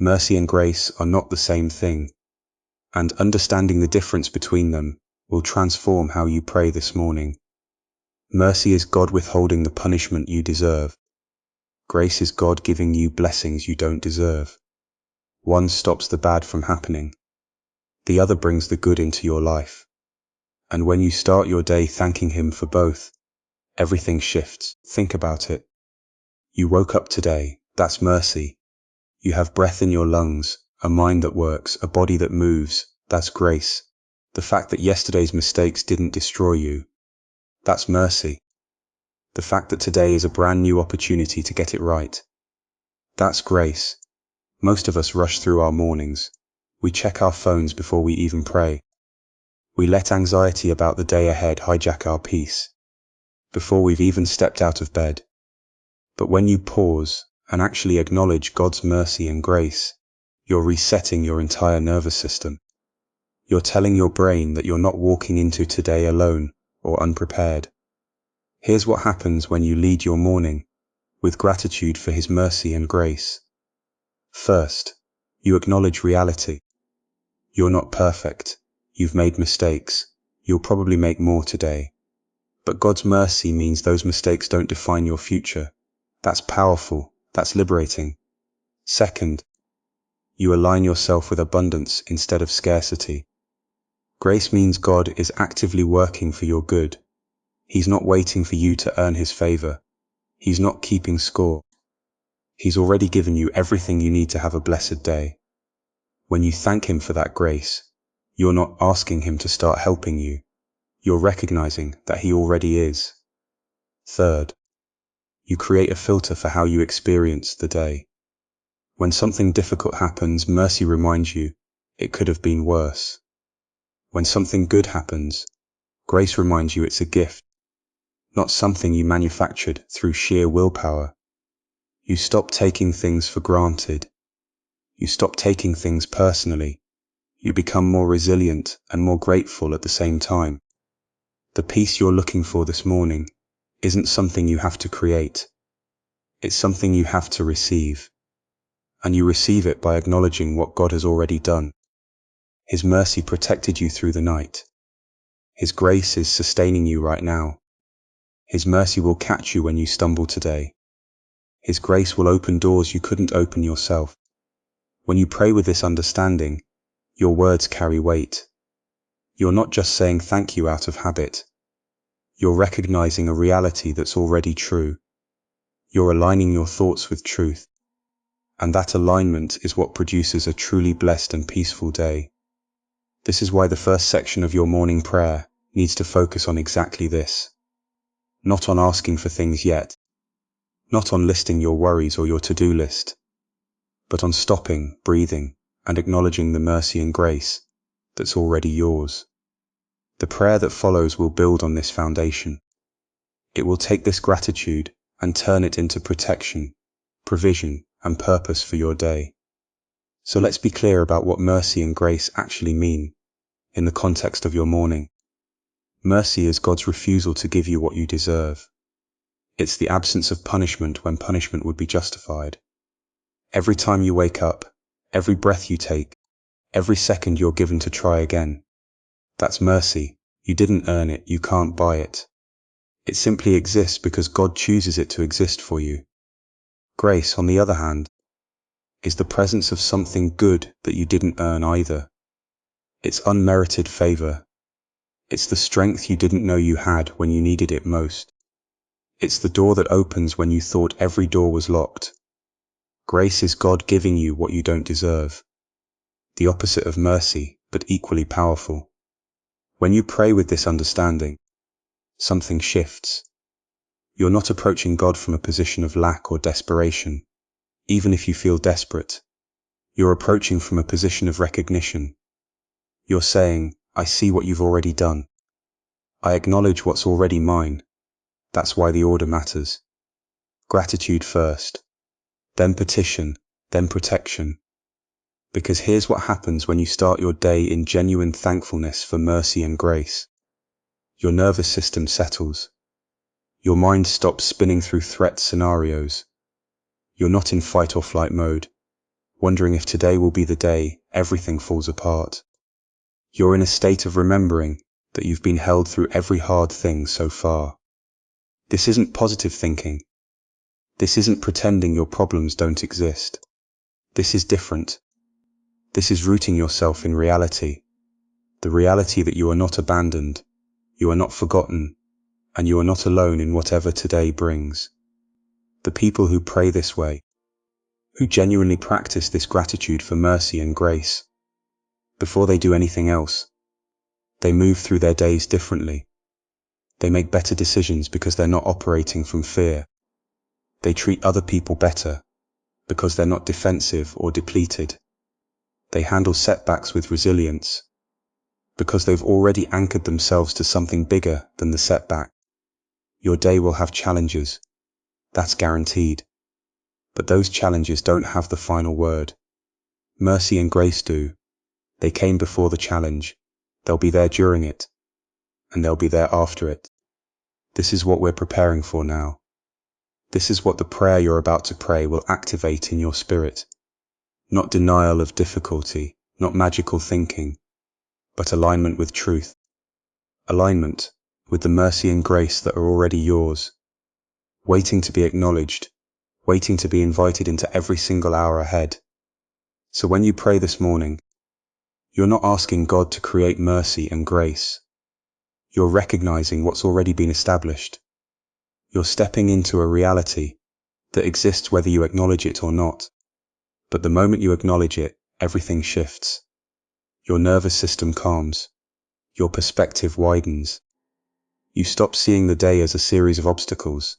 Mercy and grace are not the same thing, and understanding the difference between them will transform how you pray this morning. Mercy is God withholding the punishment you deserve. Grace is God giving you blessings you don't deserve. One stops the bad from happening. The other brings the good into your life. And when you start your day thanking Him for both, everything shifts. Think about it. You woke up today. That's mercy. You have breath in your lungs, a mind that works, a body that moves. That's grace. The fact that yesterday's mistakes didn't destroy you, that's mercy. The fact that today is a brand new opportunity to get it right, that's grace. Most of us rush through our mornings. We check our phones before we even pray. We let anxiety about the day ahead hijack our peace before we've even stepped out of bed. But when you pause and actually acknowledge God's mercy and grace, you're resetting your entire nervous system. You're telling your brain that you're not walking into today alone or unprepared. Here's what happens when you lead your morning with gratitude for His mercy and grace. First, you acknowledge reality. You're not perfect. You've made mistakes. You'll probably make more today. But God's mercy means those mistakes don't define your future. That's powerful. That's liberating. Second, you align yourself with abundance instead of scarcity. Grace means God is actively working for your good. He's not waiting for you to earn His favor. He's not keeping score. He's already given you everything you need to have a blessed day. When you thank Him for that grace, you're not asking Him to start helping you. You're recognizing that He already is. Third, you create a filter for how you experience the day. When something difficult happens, mercy reminds you it could have been worse. When something good happens, grace reminds you it's a gift, not something you manufactured through sheer willpower. You stop taking things for granted. You stop taking things personally. You become more resilient and more grateful at the same time. The peace you're looking for this morning isn't something you have to create. It's something you have to receive. And you receive it by acknowledging what God has already done. His mercy protected you through the night. His grace is sustaining you right now. His mercy will catch you when you stumble today. His grace will open doors you couldn't open yourself. When you pray with this understanding, your words carry weight. You're not just saying thank you out of habit. You're recognizing a reality that's already true. You're aligning your thoughts with truth. And that alignment is what produces a truly blessed and peaceful day. This is why the first section of your morning prayer needs to focus on exactly this. Not on asking for things yet. Not on listing your worries or your to-do list. But on stopping, breathing, and acknowledging the mercy and grace that's already yours. The prayer that follows will build on this foundation. It will take this gratitude and turn it into protection, provision, and purpose for your day. So let's be clear about what mercy and grace actually mean in the context of your morning. Mercy is God's refusal to give you what you deserve. It's the absence of punishment when punishment would be justified. Every time you wake up, every breath you take, every second you're given to try again. That's mercy. You didn't earn it, you can't buy it. It simply exists because God chooses it to exist for you. Grace, on the other hand, is the presence of something good that you didn't earn either. It's unmerited favor. It's the strength you didn't know you had when you needed it most. It's the door that opens when you thought every door was locked. Grace is God giving you what you don't deserve. The opposite of mercy, but equally powerful. When you pray with this understanding, something shifts. You're not approaching God from a position of lack or desperation, even if you feel desperate. You're approaching from a position of recognition. You're saying, I see what you've already done. I acknowledge what's already mine. That's why the order matters. Gratitude first, then petition, then protection. Because here's what happens when you start your day in genuine thankfulness for mercy and grace. Your nervous system settles. Your mind stops spinning through threat scenarios. You're not in fight or flight mode. wondering if today will be the day everything falls apart. You're in a state of remembering that you've been held through every hard thing so far. This isn't positive thinking. This isn't pretending your problems don't exist. This is different. This is rooting yourself in reality. The reality that you are not abandoned, you are not forgotten, and you are not alone in whatever today brings. The people who pray this way, who genuinely practice this gratitude for mercy and grace, before they do anything else, they move through their days differently. They make better decisions because they're not operating from fear. They treat other people better because they're not defensive or depleted. They handle setbacks with resilience because they've already anchored themselves to something bigger than the setback. Your day will have challenges. That's guaranteed. But those challenges don't have the final word. Mercy and grace do. They came before the challenge. They'll be there during it. And they'll be there after it. This is what we're preparing for now. This is what the prayer you're about to pray will activate in your spirit. Not denial of difficulty, not magical thinking, but alignment with truth. Alignment with the mercy and grace that are already yours, waiting to be acknowledged, waiting to be invited into every single hour ahead. So when you pray this morning, you're not asking God to create mercy and grace. You're recognizing what's already been established. You're stepping into a reality that exists whether you acknowledge it or not. But the moment you acknowledge it, everything shifts. Your nervous system calms. Your perspective widens. You stop seeing the day as a series of obstacles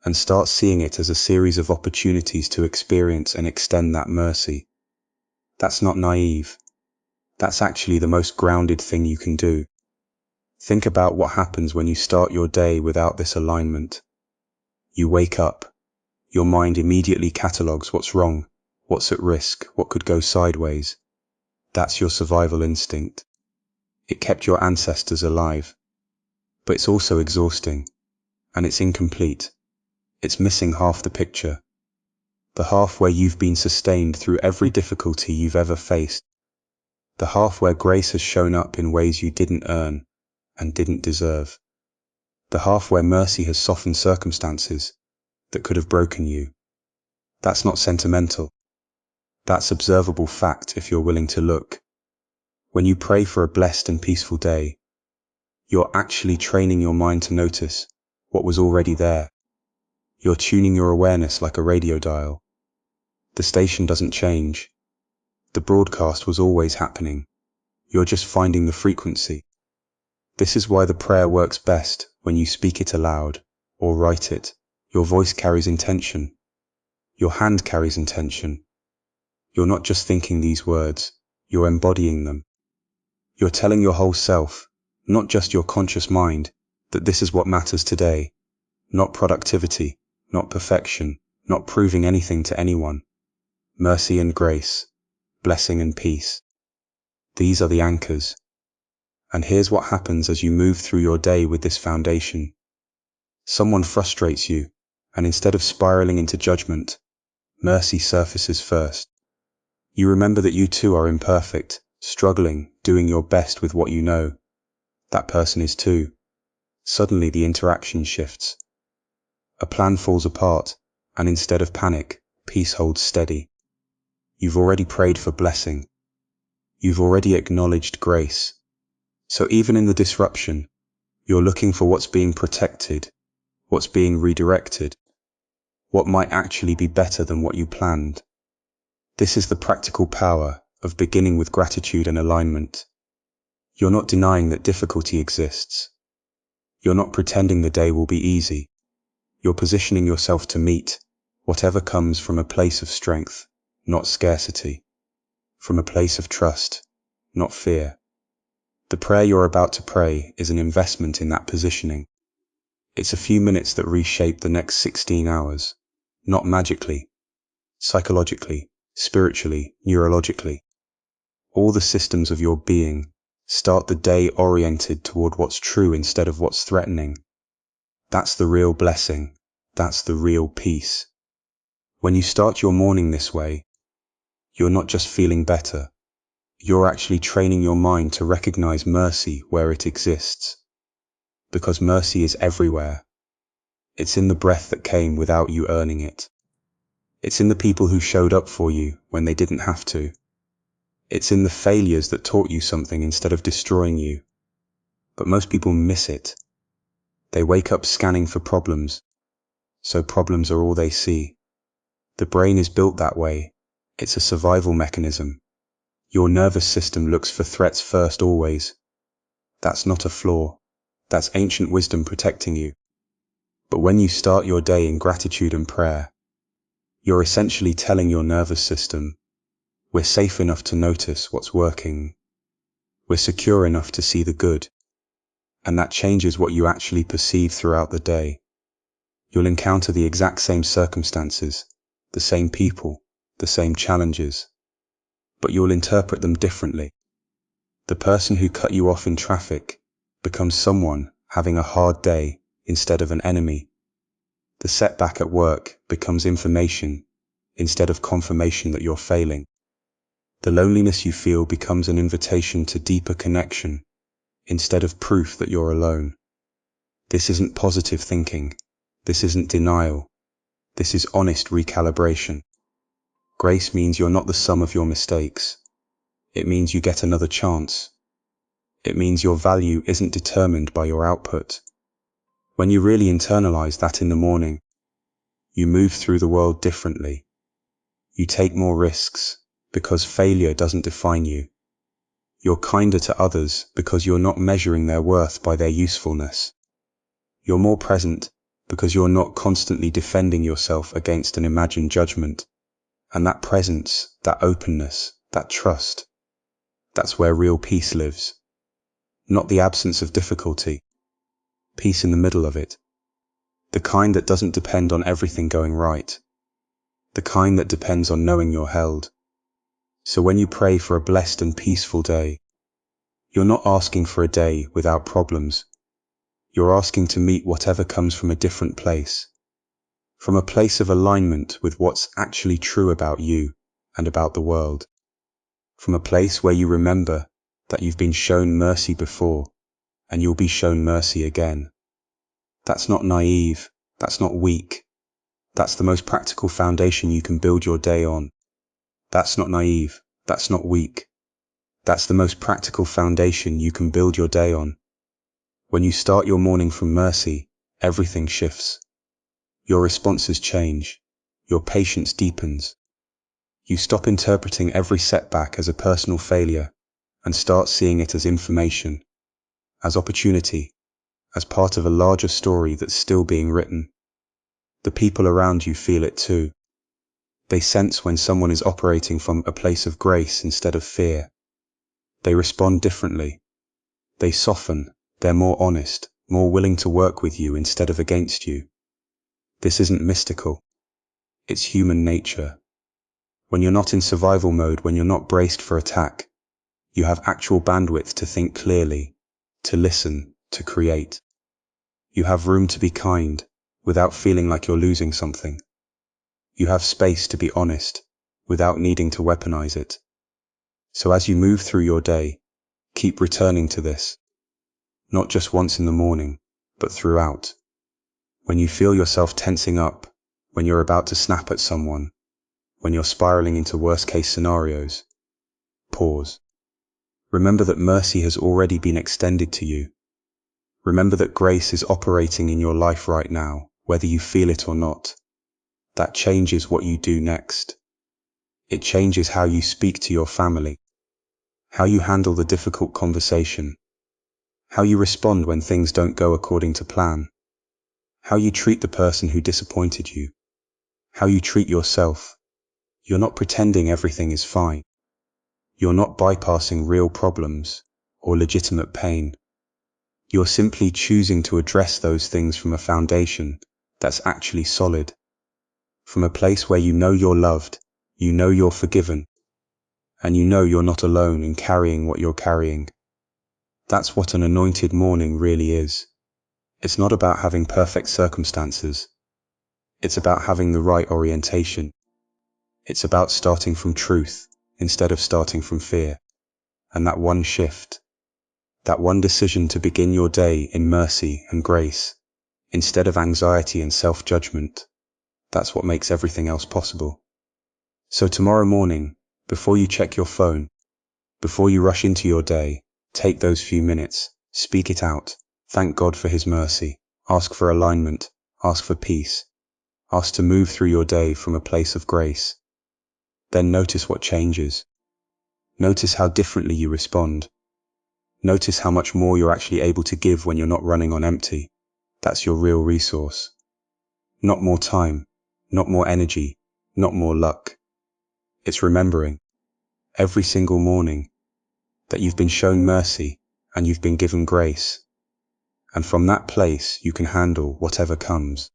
and start seeing it as a series of opportunities to experience and extend that mercy. That's not naive. That's actually the most grounded thing you can do. Think about what happens when you start your day without this alignment. You wake up. Your mind immediately catalogues what's wrong, what's at risk, what could go sideways. That's your survival instinct. It kept your ancestors alive. But it's also exhausting, and it's incomplete. It's missing half the picture. The half where you've been sustained through every difficulty you've ever faced. The half where grace has shown up in ways you didn't earn and didn't deserve. The half where mercy has softened circumstances that could have broken you. That's not sentimental. That's observable fact if you're willing to look. When you pray for a blessed and peaceful day, you're actually training your mind to notice what was already there. You're tuning your awareness like a radio dial. The station doesn't change. The broadcast was always happening. You're just finding the frequency. This is why the prayer works best when you speak it aloud or write it. Your voice carries intention. Your hand carries intention. You're not just thinking these words, you're embodying them. You're telling your whole self, not just your conscious mind, that this is what matters today. Not productivity, not perfection, not proving anything to anyone. Mercy and grace, blessing and peace. These are the anchors. And here's what happens as you move through your day with this foundation. Someone frustrates you, and instead of spiraling into judgment, mercy surfaces first. You remember that you too are imperfect, struggling, doing your best with what you know. That person is too. Suddenly the interaction shifts. A plan falls apart, and instead of panic, peace holds steady. You've already prayed for blessing. You've already acknowledged grace. So even in the disruption, you're looking for what's being protected, what's being redirected, what might actually be better than what you planned. This is the practical power of beginning with gratitude and alignment. You're not denying that difficulty exists. You're not pretending the day will be easy. You're positioning yourself to meet whatever comes from a place of strength, not scarcity, from a place of trust, not fear. The prayer you're about to pray is an investment in that positioning. It's a few minutes that reshape the next 16 hours, not magically, psychologically, spiritually, neurologically. All the systems of your being start the day oriented toward what's true instead of what's threatening. That's the real blessing. That's the real peace. When you start your morning this way, You're not just feeling better. You're actually training your mind to recognize mercy where it exists. Because mercy is everywhere. It's in the breath that came without you earning it. It's in the people who showed up for you when they didn't have to. It's in the failures that taught you something instead of destroying you. But most people miss it. They wake up scanning for problems, so problems are all they see. The brain is built that way. It's a survival mechanism. Your nervous system looks for threats first always. That's not a flaw. That's ancient wisdom protecting you. But when you start your day in gratitude and prayer, you're essentially telling your nervous system, we're safe enough to notice what's working. We're secure enough to see the good. And that changes what you actually perceive throughout the day. You'll encounter the exact same circumstances, the same people, the same challenges, but you'll interpret them differently. The person who cut you off in traffic becomes someone having a hard day instead of an enemy. The setback at work becomes information instead of confirmation that you're failing. The loneliness you feel becomes an invitation to deeper connection instead of proof that you're alone. This isn't positive thinking. This isn't denial. This is honest recalibration. Grace means you're not the sum of your mistakes. It means you get another chance. It means your value isn't determined by your output. When you really internalize that in the morning, you move through the world differently. You take more risks because failure doesn't define you. You're kinder to others because you're not measuring their worth by their usefulness. You're more present because you're not constantly defending yourself against an imagined judgment. And that presence, that openness, that trust, that's where real peace lives. Not the absence of difficulty, peace in the middle of it. The kind that doesn't depend on everything going right. The kind that depends on knowing you're held. So when you pray for a blessed and peaceful day, you're not asking for a day without problems. You're asking to meet whatever comes from a different place. From a place of alignment with what's actually true about you and about the world. From a place where you remember that you've been shown mercy before and you'll be shown mercy again. That's not naive. That's not weak. That's the most practical foundation you can build your day on. That's not naive. That's not weak. That's the most practical foundation you can build your day on. When you start your morning from mercy, everything shifts. Your responses change. Your patience deepens. You stop interpreting every setback as a personal failure and start seeing it as information, as opportunity, as part of a larger story that's still being written. The people around you feel it too. They sense when someone is operating from a place of grace instead of fear. They respond differently. They soften. They're more honest, more willing to work with you instead of against you. This isn't mystical. It's human nature. When you're not in survival mode, when you're not braced for attack, you have actual bandwidth to think clearly, to listen, to create. You have room to be kind without feeling like you're losing something. You have space to be honest without needing to weaponize it. So as you move through your day, keep returning to this, not just once in the morning, but throughout. When you feel yourself tensing up, when you're about to snap at someone, when you're spiraling into worst-case scenarios, pause. Remember that mercy has already been extended to you. Remember that grace is operating in your life right now, whether you feel it or not. That changes what you do next. It changes how you speak to your family, how you handle the difficult conversation, how you respond when things don't go according to plan, how you treat the person who disappointed you, how you treat yourself. You're not pretending everything is fine. You're not bypassing real problems or legitimate pain. You're simply choosing to address those things from a foundation that's actually solid, from a place where you know you're loved, you know you're forgiven, and you know you're not alone in carrying what you're carrying. That's what an anointed morning really is. It's not about having perfect circumstances. It's about having the right orientation. It's about starting from truth instead of starting from fear. And that one shift, that one decision to begin your day in mercy and grace, instead of anxiety and self-judgment, that's what makes everything else possible. So tomorrow morning, before you check your phone, before you rush into your day, take those few minutes, speak it out, thank God for His mercy, ask for alignment, ask for peace, ask to move through your day from a place of grace. Then notice what changes. Notice how differently you respond. Notice how much more you're actually able to give when you're not running on empty. That's your real resource. Not more time, not more energy, not more luck. It's remembering, every single morning, that you've been shown mercy and you've been given grace. And from that place, you can handle whatever comes.